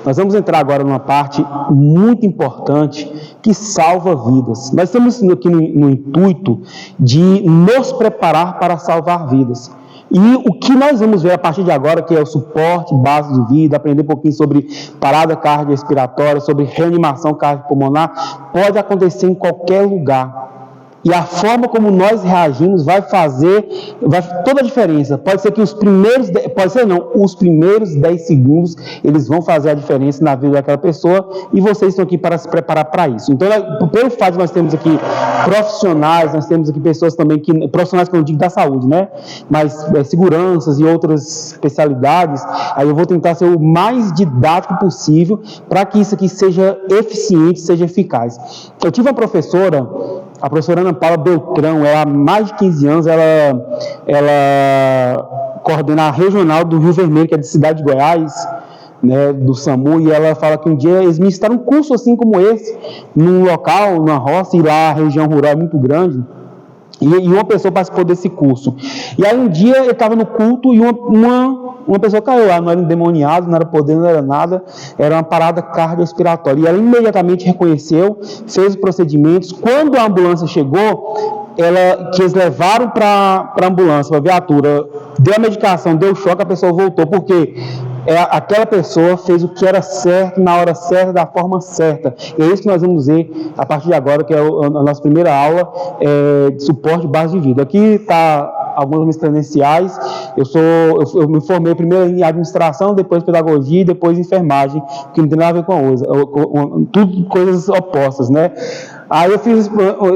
Nós vamos entrar agora numa parte muito importante que salva vidas. Nós estamos aqui no intuito de nos preparar para salvar vidas. E o que nós vamos ver a partir de agora, que é o suporte base de vida, aprender um pouquinho sobre parada cardiorrespiratória, sobre reanimação cardiopulmonar, pode acontecer em qualquer lugar. E a forma como nós reagimos vai toda a diferença. Pode ser que os primeiros 10 segundos, eles vão fazer a diferença na vida daquela pessoa, e vocês estão aqui para se preparar para isso. Então, pelo fato de nós termos aqui profissionais, nós temos aqui pessoas também, profissionais que eu digo da saúde, né? Mas seguranças e outras especialidades, aí eu vou tentar ser o mais didático possível para que isso aqui seja eficiente, seja eficaz. Eu tive uma professora, a professora Ana Paula Beltrão, ela há mais de 15 anos, ela coordena a regional do Rio Vermelho, que é de Cidade de Goiás, né, do SAMU, e ela fala que um dia eles ministraram um curso assim como esse, num local, numa roça, e lá a região rural é muito grande, e uma pessoa participou desse curso. E aí um dia eu estava no culto e uma pessoa caiu lá, não era endemoniado, não era poder, não era nada, era uma parada cardiorrespiratória. E ela imediatamente reconheceu, fez os procedimentos. Quando a ambulância chegou, que eles levaram para a ambulância, para a viatura, deu a medicação, deu choque, a pessoa voltou, porque aquela pessoa fez o que era certo, na hora certa, da forma certa. E é isso que nós vamos ver a partir de agora, que é a nossa primeira aula de suporte base de vida. Aqui está algumas minhas credenciais. Eu me formei primeiro em administração, depois pedagogia, depois enfermagem, que não tem nada a ver com a outra, tudo coisas opostas, né? Aí eu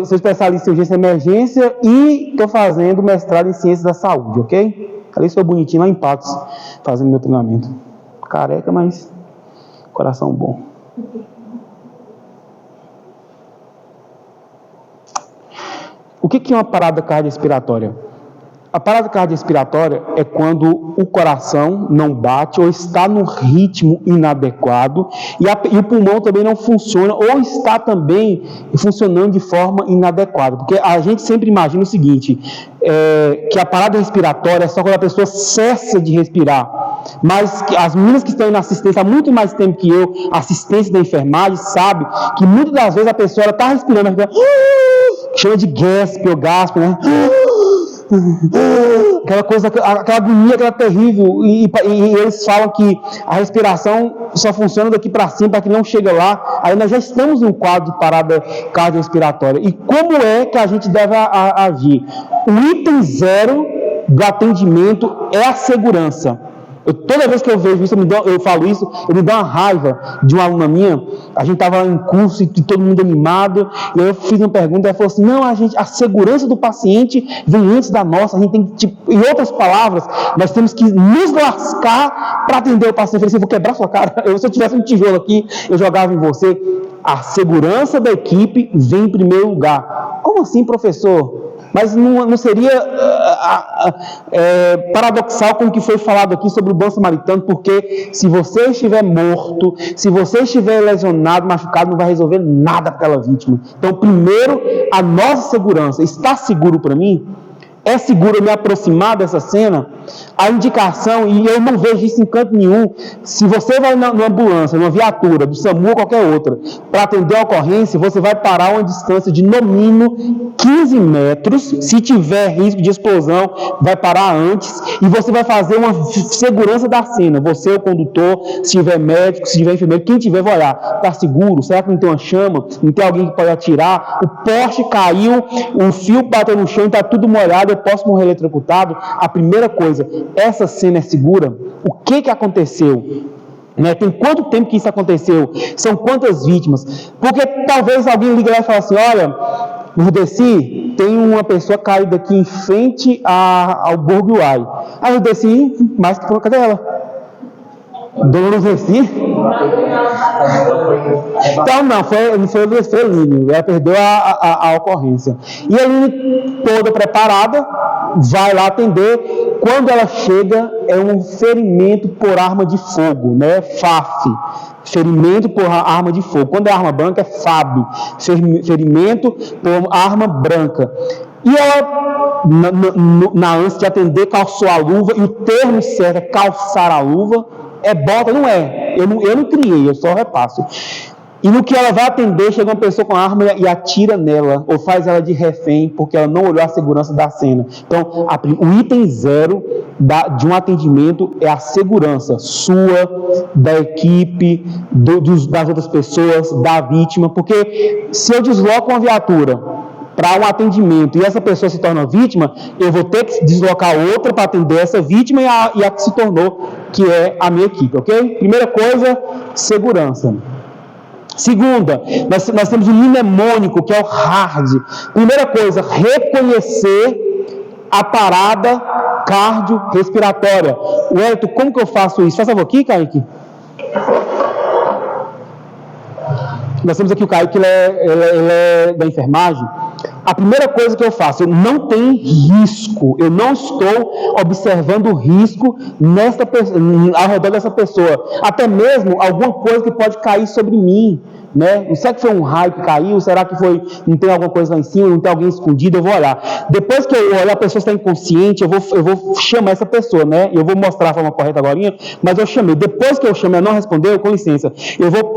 sou especialista em urgência e emergência e estou fazendo mestrado em ciências da saúde, ok? Ali sou bonitinho lá em Patos, fazendo meu treinamento. Careca, mas coração bom. O que é uma parada cardiorrespiratória? A parada cardiorrespiratória é quando o coração não bate ou está num ritmo inadequado e o pulmão também não funciona ou está também funcionando de forma inadequada. Porque a gente sempre imagina o seguinte, que a parada respiratória é só quando a pessoa cessa de respirar. Mas as meninas que estão aí na assistência há muito mais tempo que eu, assistência da enfermagem, sabe que muitas das vezes a pessoa está respirando, chama de gasp ou gasp, né? Aquela coisa, aquela agonia, aquela terrível, e eles falam que a respiração só funciona daqui para cima, para que não chega lá. Aí nós já estamos em um quadro de parada cardiorrespiratória. E como é que a gente deve agir? O item 0 do atendimento é a segurança. Toda vez que eu vejo isso, eu falo isso, eu me dou uma raiva de uma aluna minha. A gente estava em curso e todo mundo animado, e aí eu fiz uma pergunta, ela falou assim, não, a segurança do paciente vem antes da nossa, a gente tem que, em outras palavras, nós temos que nos lascar para atender o paciente. Eu falei assim, eu vou quebrar sua cara, se eu tivesse um tijolo aqui, eu jogava em você. A segurança da equipe vem em primeiro lugar. Como assim, professor? Mas não seria paradoxal com o que foi falado aqui sobre o bom samaritano, porque se você estiver morto, se você estiver lesionado, machucado, não vai resolver nada para aquela vítima. Então, primeiro, a nossa segurança. Está seguro para mim? É seguro eu me aproximar dessa cena? A indicação, e eu não vejo isso em canto nenhum, se você vai numa ambulância, numa viatura, do SAMU ou qualquer outra, para atender a ocorrência, você vai parar a uma distância de no mínimo 15 metros, se tiver risco de explosão, vai parar antes, e você vai fazer uma segurança da cena, você, o condutor, se tiver médico, se tiver enfermeiro, quem tiver vai olhar, está seguro? Será que não tem uma chama? Não tem alguém que pode atirar? O poste caiu, o fio bateu no chão e está tudo molhado, eu posso morrer eletrocutado? A primeira coisa, essa cena é segura? O que aconteceu? Tem quanto tempo que isso aconteceu? São quantas vítimas? Porque talvez alguém ligue lá e fale assim, olha, no Rudeci tem uma pessoa caída aqui em frente ao Borguai. Aí o Rudeci, mais que por cadê ela? Dona Rudeci? Então não foi o Lírio, ela perdeu a ocorrência. E a Lírio, toda preparada, vai lá atender. Quando ela chega, é um ferimento por arma de fogo, né? FAF, ferimento por arma de fogo. Quando é arma branca, é FAB, ferimento por arma branca. E ela, na ânsia de atender, calçou a luva, e o termo certo é calçar a luva. É bota? Não é. Eu não criei, eu só repasso. E no que ela vai atender, chega uma pessoa com arma e atira nela, ou faz ela de refém, porque ela não olhou a segurança da cena. Então, o item 0 de um atendimento é a segurança sua, da equipe, das outras pessoas, da vítima, porque se eu desloco uma viatura para um atendimento e essa pessoa se torna vítima, eu vou ter que deslocar outra para atender essa vítima e a que se tornou, que é a minha equipe, ok? Primeira coisa, segurança. Segunda, nós temos o mnemônico, que é o hard. Primeira coisa, reconhecer a parada cardiorrespiratória. Wellington, como que eu faço isso? Faz favor aqui, Kaique. Nós temos aqui o Kaique, ele é da enfermagem. A primeira coisa que eu faço, não tem risco, eu não estou observando risco ao redor dessa pessoa, até mesmo alguma coisa que pode cair sobre mim, né? Será que foi um raio que caiu? Será que não tem alguma coisa lá em cima? Não tem alguém escondido? Eu vou olhar. Depois que eu olhar, a pessoa está inconsciente, eu vou chamar essa pessoa, né? Eu vou mostrar a forma correta agora, mas eu chamei. Depois que eu chamei, ela não respondeu, com licença, eu vou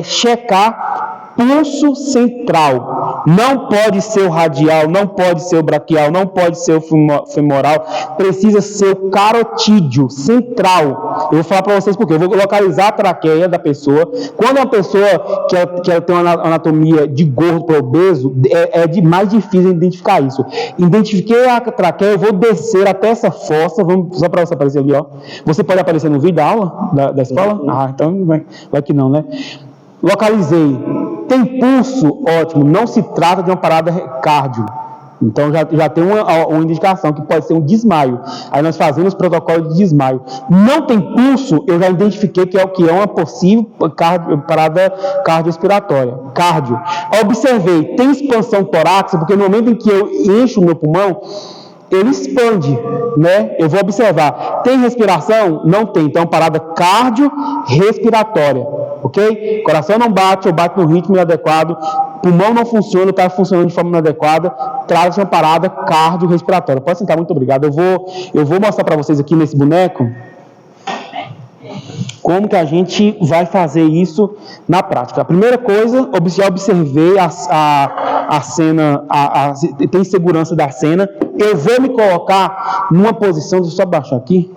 checar pulso central. Não pode ser o radial, não pode ser o braquial, não pode ser o femoral, precisa ser o carotídeo central. Eu vou falar para vocês porque eu vou localizar a traqueia da pessoa. Quando é uma pessoa que ela tem uma anatomia de gordo para obeso, é mais difícil identificar isso. Identifiquei a traqueia, eu vou descer até essa fossa, só para você aparecer ali, ó. Você pode aparecer no vídeo da aula da escola? Ah, então vai que não, né? Localizei. Tem pulso? Ótimo. Não se trata de uma parada cardio. Então já tem uma indicação que pode ser um desmaio. Aí nós fazemos protocolo de desmaio. Não tem pulso, eu já identifiquei que é uma possível parada cardiorrespiratória. Cardio. Observei, tem expansão torácica, porque no momento em que eu encho o meu pulmão, ele expande, né? Eu vou observar. Tem respiração? Não tem. Então, parada cardiorrespiratória, ok? Coração não bate ou bate no ritmo inadequado, pulmão não funciona, está funcionando de forma inadequada, traz uma parada cardiorrespiratória. Pode sentar, muito obrigado. Eu vou mostrar para vocês aqui nesse boneco como que a gente vai fazer isso na prática. A primeira coisa, já observei a cena, tem segurança da cena. Eu vou me colocar numa posição, deixa eu só baixar aqui.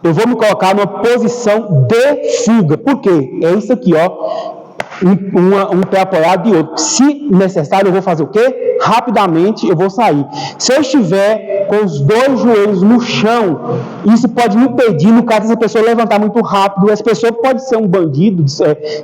Eu vou me colocar numa posição de fuga. Por quê? É isso aqui, ó. Um pé apoiado e outro. Se necessário, eu vou fazer o quê? Rapidamente eu vou sair. Se eu estiver com os dois joelhos no chão, isso pode me impedir, no caso dessa pessoa levantar muito rápido. Essa pessoa pode ser um bandido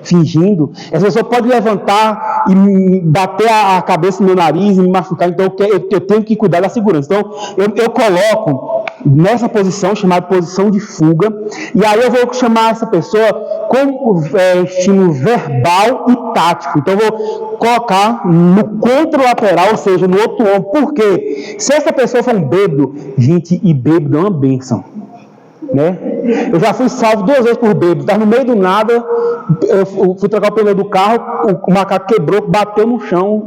fingindo. Essa pessoa pode levantar e bater a cabeça no meu nariz e me machucar. Então eu tenho que cuidar da segurança. Então eu coloco nessa posição, chamada posição de fuga, e aí eu vou chamar essa pessoa com estímulo verbal e tático. Então eu vou colocar no contralateral, ou seja, no outro ombro. Por quê? Se essa pessoa for um bêbado, gente, e bêbado é uma bênção, né? Eu já fui salvo 2 vezes por bêbado. Estava no meio do nada, eu fui trocar o pneu do carro, o macaco quebrou, bateu no chão,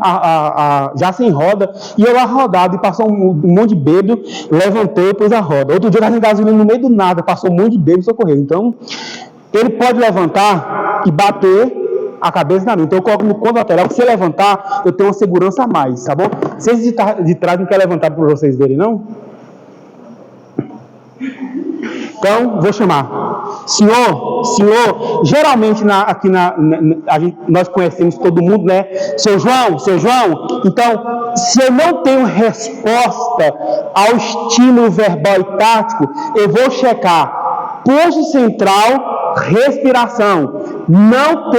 já sem roda, e eu lá rodado, e passou um monte de bêbado, levantei e pus a roda. Outro dia eu estava em gasolina no meio do nada, passou um monte de bêbado e socorreu. Então, ele pode levantar e bater a cabeça na minha. Então eu coloco no contralateral, se eu levantar, eu tenho uma segurança a mais, tá bom? Vocês de trás não querem levantar para vocês verem, não? Então, vou chamar. Senhor, geralmente nós conhecemos todo mundo, né? Seu João. Então, se eu não tenho resposta ao estímulo verbal e tático, eu vou checar pulso central, respiração. Não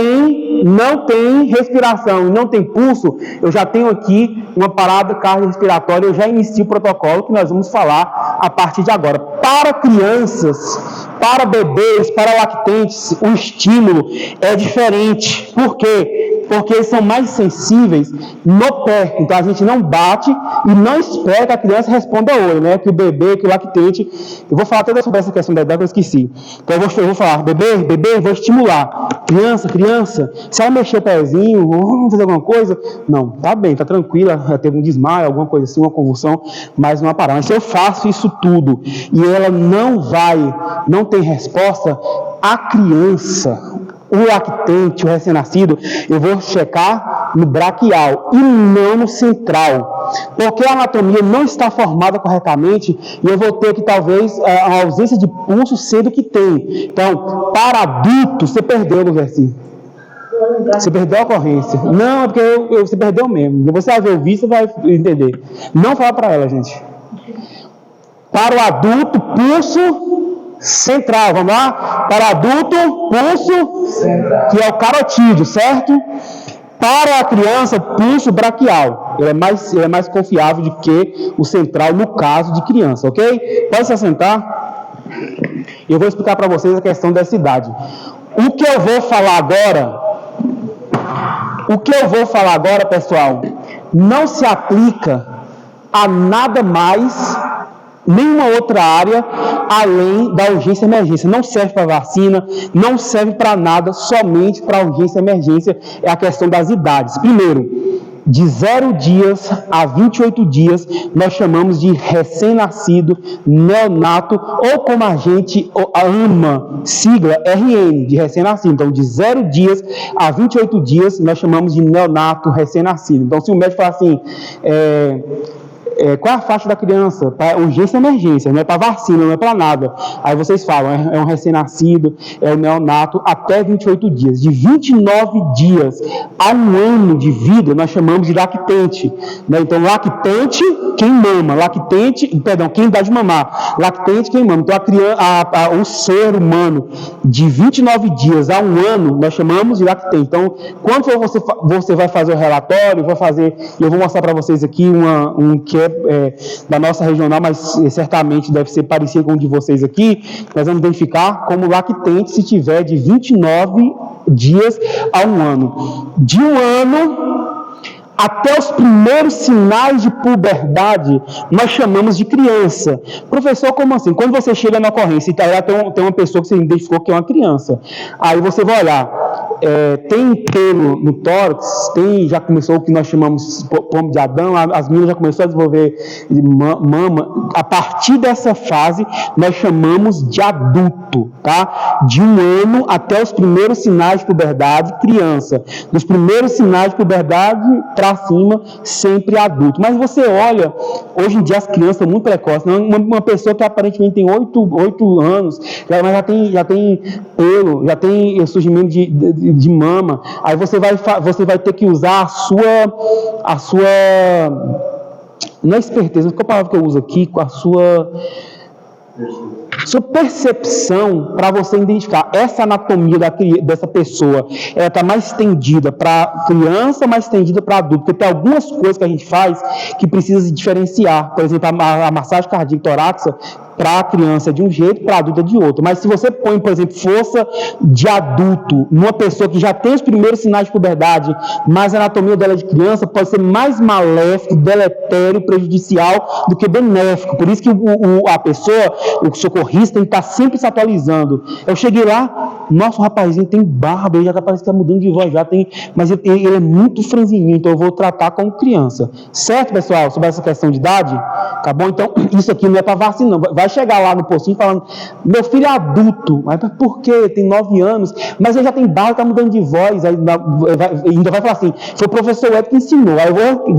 tem respiração, não tem pulso, eu já tenho aqui uma parada cardiorrespiratória, eu já inicio o protocolo que nós vamos falar a partir de agora. Para crianças, para bebês, para lactentes, o estímulo é diferente. Por quê? Porque eles são mais sensíveis no pé. Então a gente não bate e não espera que a criança responda oi, né? Que o bebê, que o lactente. Eu vou falar até sobre essa questão da idade que eu esqueci. Então eu vou falar, bebê, vou estimular. Criança, se ela mexer o pezinho, vamos fazer alguma coisa? Não, tá bem, tá tranquila, teve um desmaio, alguma coisa assim, uma convulsão, mas não vai parar. Mas se eu faço isso tudo e ela não tem resposta, a criança, o lactente, o recém-nascido, eu vou checar no braquial e não no central, porque a anatomia não está formada corretamente e eu vou ter que talvez a ausência de pulso sendo que tem. Então, para adulto, você perdeu no versículo. Você perdeu a ocorrência. Não, é porque você perdeu mesmo. Você vai ver o vídeo, você vai entender. Não fala para ela, gente. Para o adulto, pulso central. Vamos lá? Para o adulto, pulso central, que é o carotídeo, certo? Para a criança, pulso braquial. Ele é mais confiável do que o central no caso de criança, ok? Pode se assentar. Eu vou explicar para vocês a questão dessa idade. O que eu vou falar agora, pessoal, não se aplica a nada mais, nenhuma outra área, além da urgência e emergência. Não serve para vacina, não serve para nada, somente para urgência e emergência. É a questão das idades. Primeiro, de 0 dias a 28 dias, nós chamamos de recém-nascido, neonato, ou como a gente ama, sigla RN, de recém-nascido. Então, de 0 dias a 28 dias, nós chamamos de neonato, recém-nascido. Então, se o médico falar assim, qual é a faixa da criança? Para urgência e emergência, não é para vacina, não é para nada. Aí vocês falam, é um recém-nascido, é um neonato, até 28 dias. De 29 dias a 1 ano de vida, nós chamamos de lactente. Né? Então, lactente, quem mama. Quem dá de mamar. Lactente, quem mama. Então, o ser humano, de 29 dias a 1 ano, nós chamamos de lactente. Então, quando você vai fazer o relatório, eu vou mostrar para vocês aqui um que da nossa regional, mas certamente deve ser parecido com o de vocês aqui. Nós vamos identificar como lactente se tiver de 29 dias a 1 ano. De 1 ano até os primeiros sinais de puberdade, nós chamamos de criança. Professor, como assim? Quando você chega na ocorrência e lá tem uma pessoa que você identificou que é uma criança, aí você vai olhar, tem pelo no tórax, já começou o que nós chamamos pomo de Adão, as meninas já começaram a desenvolver mama. A partir dessa fase, nós chamamos de adulto, tá? De 1 ano até os primeiros sinais de puberdade, criança. Dos primeiros sinais de puberdade para cima, sempre adulto. Mas você olha, hoje em dia as crianças são muito precoces. Uma pessoa que aparentemente tem 8 anos, mas já tem pelo, já tem surgimento de mama. Aí você vai ter que usar a sua não é esperteza, qual é a palavra que eu uso aqui? Com a sua percepção, para você identificar essa anatomia dessa pessoa. Ela está mais estendida para criança, mais estendida para adulto, porque tem algumas coisas que a gente faz que precisa se diferenciar. Por exemplo, a massagem cardíaca torácica para a criança é de um jeito, para a adulta é de outro. Mas se você põe, por exemplo, força de adulto numa pessoa que já tem os primeiros sinais de puberdade, mas a anatomia dela é de criança, pode ser mais maléfico, deletério, prejudicial do que benéfico. Por isso que a pessoa, o socorrista, tem que estar sempre se atualizando. Eu cheguei lá, nossa, o rapazinho tem barba, ele já parece que está mudando de voz, mas ele é muito franzininho, então eu vou tratar como criança. Certo, pessoal, sobre essa questão de idade? Tá bom? Então, isso aqui não é para vacina, não. Vai chegar lá no postinho falando, meu filho é adulto, mas por quê? Tem 9 anos, mas ele já tem barba, está mudando de voz, aí ainda vai falar assim, foi o professor Ed que ensinou, aí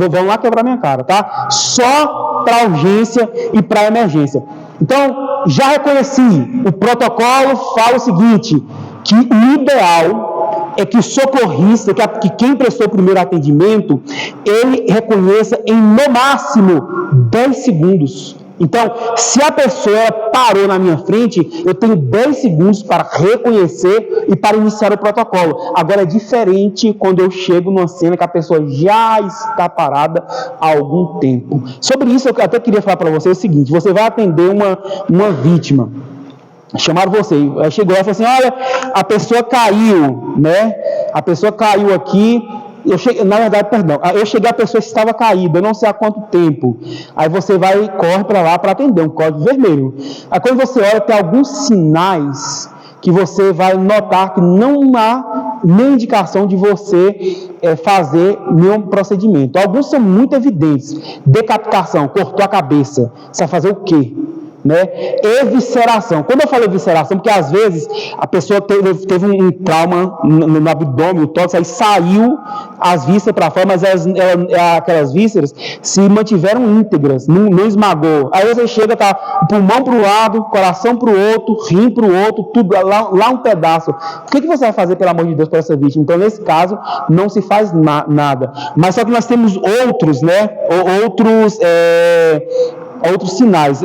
vão lá quebrar minha cara, tá? Só para urgência e para emergência. Então, já reconheci, o protocolo fala o seguinte, que o ideal é que o socorrista, que quem prestou o primeiro atendimento, ele reconheça em no máximo 10 segundos. Então, se a pessoa parou na minha frente, eu tenho 10 segundos para reconhecer e para iniciar o protocolo. Agora, é diferente quando eu chego numa cena que a pessoa já está parada há algum tempo. Sobre isso, eu até queria falar para você o seguinte, você vai atender uma vítima. Chamaram você, chegou lá e falou assim, olha, a pessoa caiu, né? A pessoa caiu aqui Na verdade, perdão, eu cheguei, a pessoa estava caída, eu não sei há quanto tempo. Aí você corre para lá para atender, um código vermelho. Aí quando você olha, tem alguns sinais que você vai notar que não há nem indicação de você fazer nenhum procedimento. Alguns são muito evidentes. Decapitação, cortou a cabeça. Você vai fazer o quê? Né? Evisceração. Quando eu falo evisceração, porque às vezes a pessoa teve um trauma no abdômen, o tórax, aí saiu as vísceras para fora, mas aquelas vísceras se mantiveram íntegras, não esmagou. Aí você chega, tá pulmão para um lado, coração para o outro, rim para o outro, tudo lá um pedaço. O que você vai fazer, pelo amor de Deus, para essa vítima? Então, nesse caso, não se faz nada. Mas só que nós temos outros, né? Outros sinais.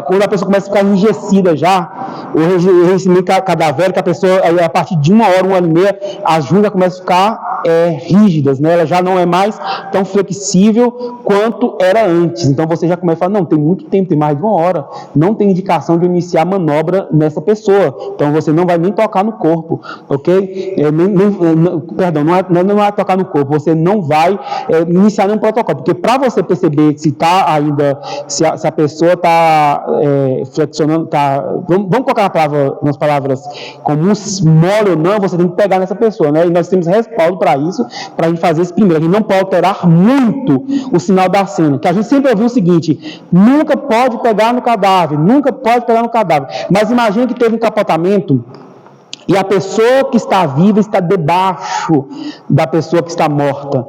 Quando a pessoa começa a ficar enrijecida já, o enrijecimento cadavérico, a pessoa, a partir de 1 hora, 1h30, as juntas começam a ficar rígidas, né? Ela já não é mais tão flexível quanto era antes. Então você já começa a falar, não, tem muito tempo, tem mais de 1 hora, não tem indicação de iniciar manobra nessa pessoa. Então você não vai nem tocar no corpo, ok? Perdão, não é tocar no corpo, você não vai iniciar nenhum protocolo, porque para você perceber se está ainda, se a pessoa está flexionando, vamos colocar nas palavras comuns, mole ou não, você tem que pegar nessa pessoa, né? E nós temos respaldo para isso, para a gente fazer isso primeiro. A gente não pode alterar muito o sinal da cena, que a gente sempre ouviu o seguinte: nunca pode pegar no cadáver, mas imagina que teve um capotamento e a pessoa que está viva está debaixo da pessoa que está morta.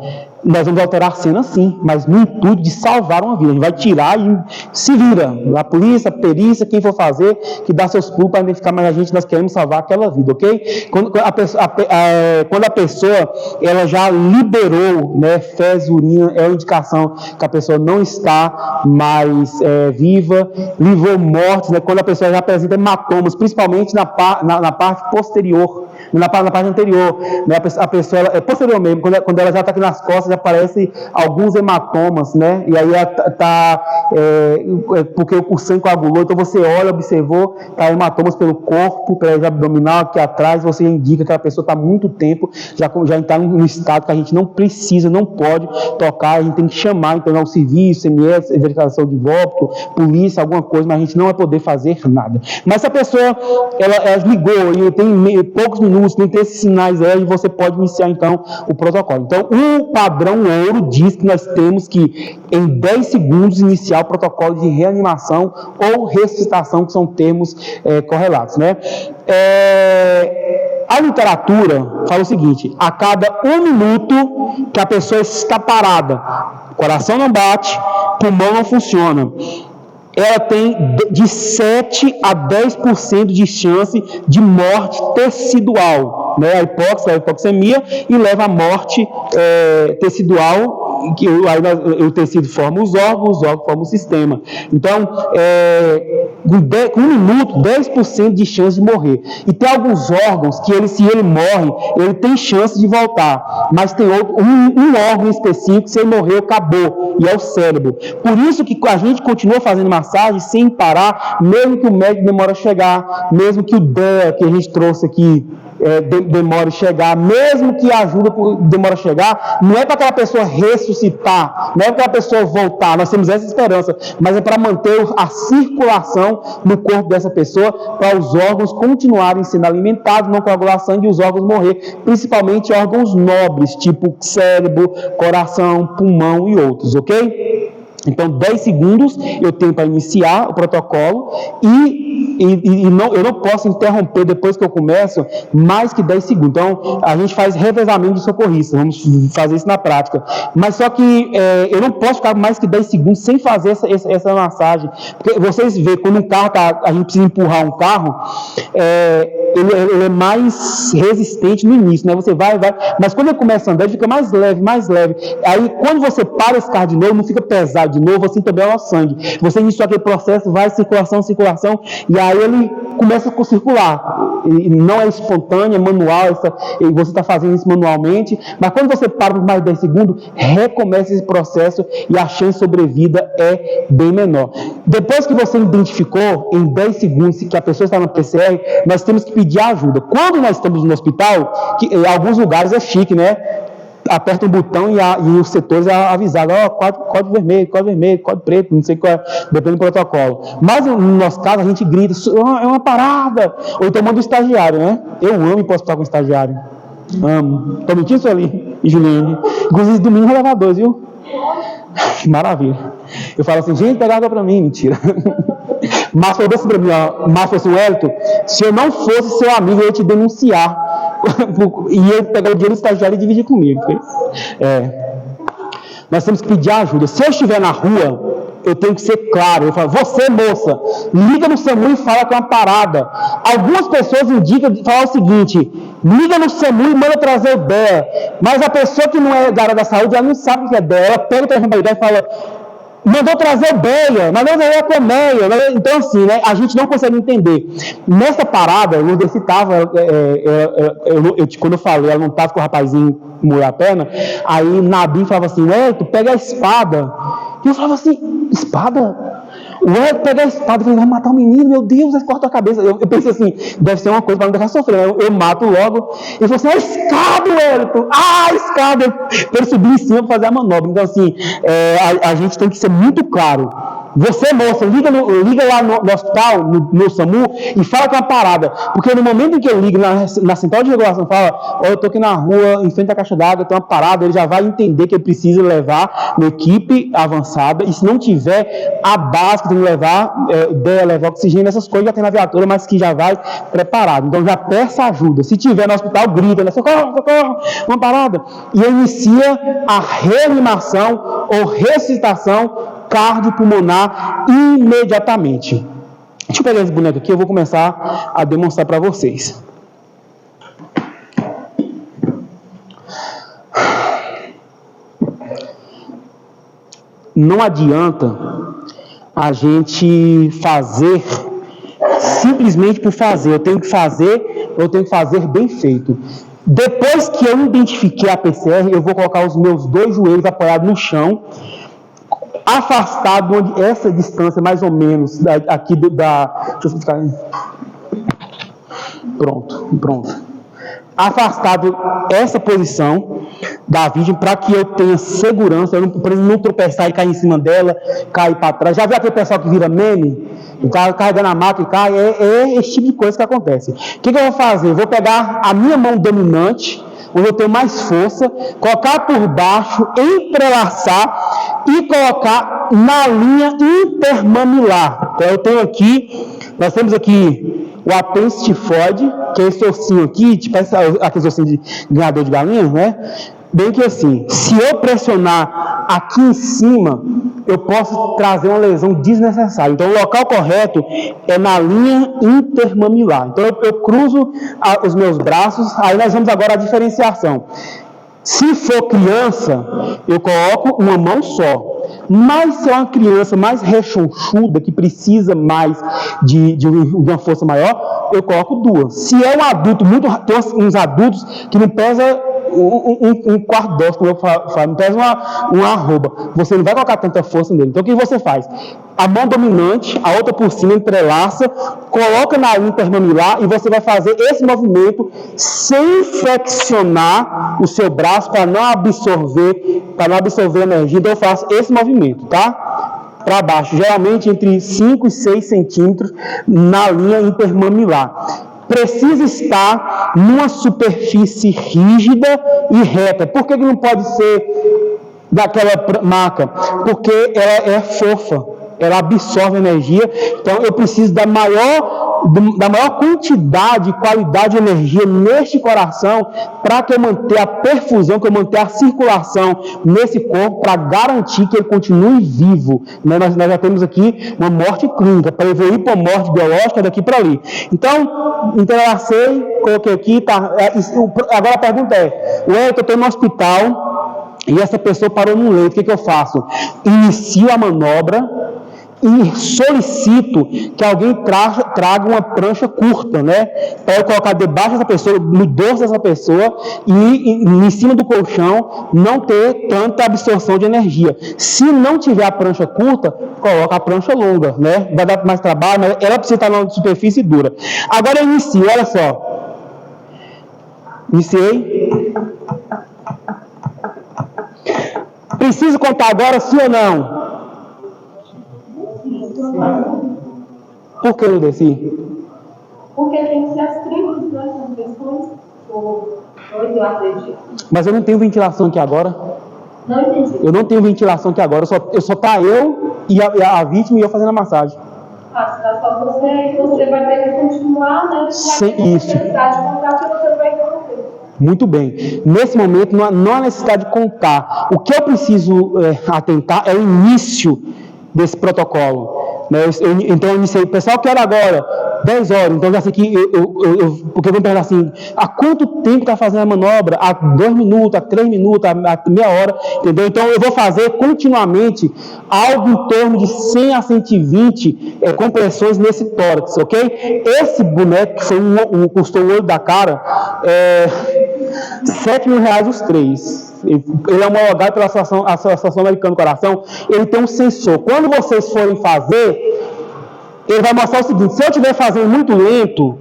Nós vamos alterar a cena sim, mas no intuito de salvar uma vida. A gente vai tirar e se vira. A polícia, a perícia, quem for fazer, que dá seus pulos para identificar, mas a gente, nós queremos salvar aquela vida, ok? Quando a pessoa ela já liberou, né, fezes, urina, é uma indicação que a pessoa não está mais viva, livrou mortes, né, quando a pessoa já apresenta hematomas, principalmente na parte posterior, na parte anterior, né, a pessoa, posterior mesmo, quando ela já está aqui nas costas, aparecem alguns hematomas, né? E aí porque o sangue coagulou, então você olha, observou, tá hematomas pelo corpo, pela região abdominal, aqui atrás, você indica que a pessoa está há muito tempo, já está num estado que a gente não precisa, não pode tocar, a gente tem que chamar, então, o serviço, MS, verificação de vómito, polícia, alguma coisa, mas a gente não vai poder fazer nada. Mas se a pessoa, ela ligou e tem poucos minutos, não tem esses sinais aí, você pode iniciar, então, o protocolo. Então, o padrão ouro diz que nós temos que, em 10 segundos, iniciar o protocolo de reanimação ou ressuscitação, que são termos correlatos, né? A literatura fala o seguinte: a cada 1 minuto que a pessoa está parada, coração não bate, pulmão não funciona, ela tem de 7 a 10% de chance de morte tecidual, né? A hipoxemia, e leva à morte tecidual, que o tecido forma os órgãos formam o sistema. Então, com 1 minuto, 10% de chance de morrer. E tem alguns órgãos que se ele morre, ele tem chance de voltar, mas tem um órgão específico, se ele morreu, acabou, e é o cérebro. Por isso que a gente continua fazendo massagem sem parar, mesmo que o médico demore a chegar, mesmo que o DEA que a gente trouxe aqui demore a chegar, mesmo que a ajuda demore a chegar, não é para aquela pessoa ressuscitar, não é para aquela pessoa voltar, nós temos essa esperança, mas é para manter a circulação no corpo dessa pessoa, para os órgãos continuarem sendo alimentados, não coagular sangue e os órgãos morrer, principalmente órgãos nobres, tipo cérebro, coração, pulmão e outros, ok? Então, 10 segundos eu tenho para iniciar o protocolo eu não posso interromper depois que eu começo mais que 10 segundos. Então, a gente faz revezamento de socorristas, vamos fazer isso na prática. Mas só que eu não posso ficar mais que 10 segundos sem fazer essa massagem. Porque vocês veem, quando um carro a gente precisa empurrar um carro, ele é mais resistente no início, né? Você vai, mas quando ele começa a andar, ele fica mais leve. Aí, quando você para esse carro de novo, não fica pesado de novo, assim também é o sangue. Você iniciou aquele processo, vai circulação, e aí ele começa a circular. E não é espontâneo, é manual, e você está fazendo isso manualmente, mas quando você para por mais de 10 segundos, recomeça esse processo e a chance de sobrevida é bem menor. Depois que você identificou em 10 segundos que a pessoa está na PCR, nós temos que pedir ajuda. Quando nós estamos no hospital, que em alguns lugares é chique, né? aperta um botão e os setores avisados, código vermelho, código preto, não sei qual é, depende do protocolo. Mas no nosso caso, a gente grita, é uma parada. Ou então manda o estagiário, né? Eu amo ir postar com o estagiário. Amo. Tô mentindo, Sueli e Juliane. Inclusive, domingo vai levar 2, viu? Que maravilha. Eu falo assim, gente, pega água pra mim. Mentira. Mas falou assim pra mim, ó, Márcio falou assim, Wellington, se eu não fosse seu amigo, eu ia te denunciar. E ele pegar o dinheiro do estagiário e dividir comigo. Nós temos que pedir ajuda. Se eu estiver na rua, eu tenho que ser claro. Eu falo, você, moça, liga no SAMU e fala que é uma parada. Algumas pessoas indicam, falam o seguinte, liga no SAMU e manda trazer o DEA. Mas a pessoa que não é da área da saúde, ela não sabe o que é DEA. Ela pega o telefone e fala, mandou trazer BEA, mandou trazer a colmeia. Então, assim, né, a gente não consegue entender. Nessa parada, eu não citava, quando eu falei, ela não estava com o rapazinho moer a perna, aí Nabi falava assim, tu pega a espada. E eu falava assim, espada? O pega a espada, ele vai matar o menino, meu Deus, ele corta a cabeça. Eu pensei assim, deve ser uma coisa para não deixar sofrer. Eu mato logo. Ele falou assim, a escada, Wellington! A escada! Para ele subir em cima para fazer a manobra. Então, assim, a gente tem que ser muito claro. Você, moça, liga lá no hospital, no SAMU, e fala que é uma parada. Porque no momento em que eu ligo na central de regulação, fala, eu estou aqui na rua, em frente à caixa d'água, tem uma parada, ele já vai entender que ele precisa levar uma equipe avançada, e se não tiver, a base que tem que levar, levar oxigênio, essas coisas já tem na viatura, mas que já vai preparado. Então já peça ajuda. Se tiver no hospital, grita, né? Socorro, uma parada. E inicia a reanimação ou ressuscitação cardiopulmonar imediatamente. Deixa eu pegar esse boneco aqui, eu vou começar a demonstrar para vocês. Não adianta a gente fazer simplesmente por fazer. Eu tenho que fazer bem feito. Depois que eu identifiquei a PCR, eu vou colocar os meus 2 joelhos apoiados no chão, afastado onde essa distância mais ou menos aqui deixa eu ficar aí. Pronto. Afastado essa posição da vítima para que eu tenha segurança, para não tropeçar e cair em cima dela, cair para trás. Já viu aquele pessoal que vira meme? O cara carregando a maca e cai? É esse tipo de coisa que acontece. O que eu vou fazer? Eu vou pegar a minha mão dominante, onde eu tenho mais força, colocar por baixo, entrelaçar e colocar na linha intermamilar. Então nós temos aqui o apêndice tifoide, que é esse ossinho aqui, tipo aqueles ossinhos de ganhador de galinha, né? Bem que assim, se eu pressionar aqui em cima, eu posso trazer uma lesão desnecessária. Então, o local correto é na linha intermamilar. Então, eu cruzo os meus braços, aí nós vamos agora à diferenciação. Se for criança, eu coloco uma mão só. Mas se é uma criança mais rechonchuda, que precisa mais de uma força maior, eu coloco 2. Se é um adulto, tem uns adultos que não pesa um quarto dose, como eu falo, não pesa uma arroba. Você não vai colocar tanta força nele. Então, o que você faz? A mão dominante, a outra por cima, entrelaça, coloca na linha intermamilar e você vai fazer esse movimento sem flexionar o seu braço para não absorver energia. Então, eu faço esse movimento, tá? Para baixo, geralmente entre 5 e 6 centímetros na linha intermamilar. Precisa estar numa superfície rígida e reta. Por que não pode ser daquela maca? Porque ela é fofa, ela absorve energia. Então, eu preciso da maior quantidade e qualidade de energia neste coração para que eu mantenha a perfusão, que eu mantenha a circulação nesse corpo para garantir que ele continue vivo. Nós já temos aqui uma morte clínica, para evoluir para uma morte biológica daqui para ali. Então, entrelacei, coloquei aqui, tá. Agora a pergunta é, eu estou no hospital e essa pessoa parou no leito, o que eu faço? Inicio a manobra e solicito que alguém traga uma prancha curta, né? Para eu colocar debaixo dessa pessoa, no dorso dessa pessoa e em cima do colchão não ter tanta absorção de energia. Se não tiver a prancha curta, coloca a prancha longa, né? Vai dar mais trabalho, mas ela precisa estar na superfície dura. Agora eu inicio, olha só. Iniciei. Preciso contar agora, sim ou não? Por que eu desci? Porque tem que ser as tribos, né? As questões. Eu acredito. Mas eu não tenho ventilação aqui agora. Não entendi. Eu não tenho ventilação aqui agora. Só tá eu e a vítima e eu fazendo a massagem. Ah, se tá só você, aí você vai ter que continuar, né? Sem isso. Necessidade de contar que você vai interromper. Muito bem. Nesse momento, não há necessidade de contar. O que eu preciso atentar é o início desse protocolo. Né? Então, eu iniciei. Pessoal, quero agora 10 horas. Então, já sei que porque eu vou perguntar assim, há quanto tempo está fazendo a manobra? Há 2 minutos, há 3 minutos, há meia hora, entendeu? Então, eu vou fazer continuamente algo em torno de 100 a 120 compressões nesse tórax, ok? Esse boneco, que foi custou o olho da cara, R$7 mil os 3. Ele é homologado pela Associação Americana do Coração. Ele tem um sensor. Quando vocês forem fazer, ele vai mostrar o seguinte: se eu estiver fazendo muito lento,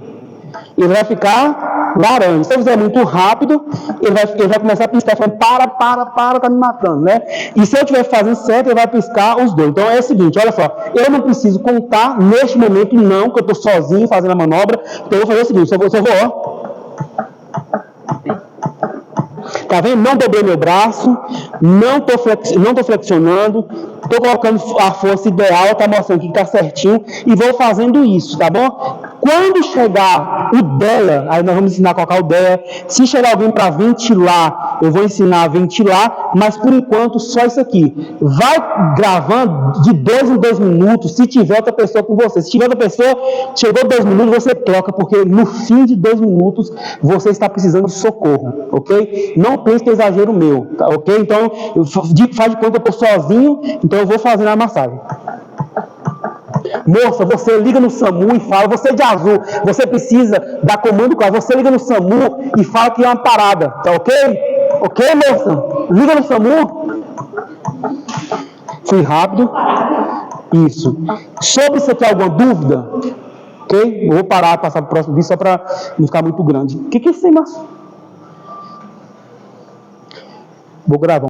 ele vai ficar laranja. Se eu fizer muito rápido, ele vai começar a piscar, falando, para, tá me matando, né? E se eu estiver fazendo certo, ele vai piscar os dois. Então é o seguinte, olha só, eu não preciso contar neste momento, não, que eu estou sozinho fazendo a manobra. Então eu vou fazer o seguinte, eu vou, ó. Tá vendo? Não dobrei meu braço, não tô flexionando, tô colocando a força ideal, tá mostrando que tá certinho e vou fazendo isso, tá bom? Quando chegar o DEA, aí nós vamos ensinar a colocar o DEA. Se chegar alguém para ventilar, eu vou ensinar a ventilar, mas por enquanto só isso aqui. Vai gravando de 2 em 2 minutos, se tiver outra pessoa com você. Se tiver outra pessoa, chegou 2 minutos, você troca, porque no fim de 2 minutos você está precisando de socorro, ok? Não pense que é exagero meu, tá, ok? Então, faz de conta que eu estou sozinho, então eu vou fazendo a massagem. Moça, você liga no SAMU e fala, você de azul, você precisa dar comando com ela, você liga no SAMU e fala que é uma parada, tá ok? Ok, moça? Liga no SAMU. Fui rápido. Isso. Sobre isso aqui, alguma dúvida? Ok? Vou parar, passar para o próximo vídeo só para não ficar muito grande. O que é isso aí, Márcio? Vou gravar.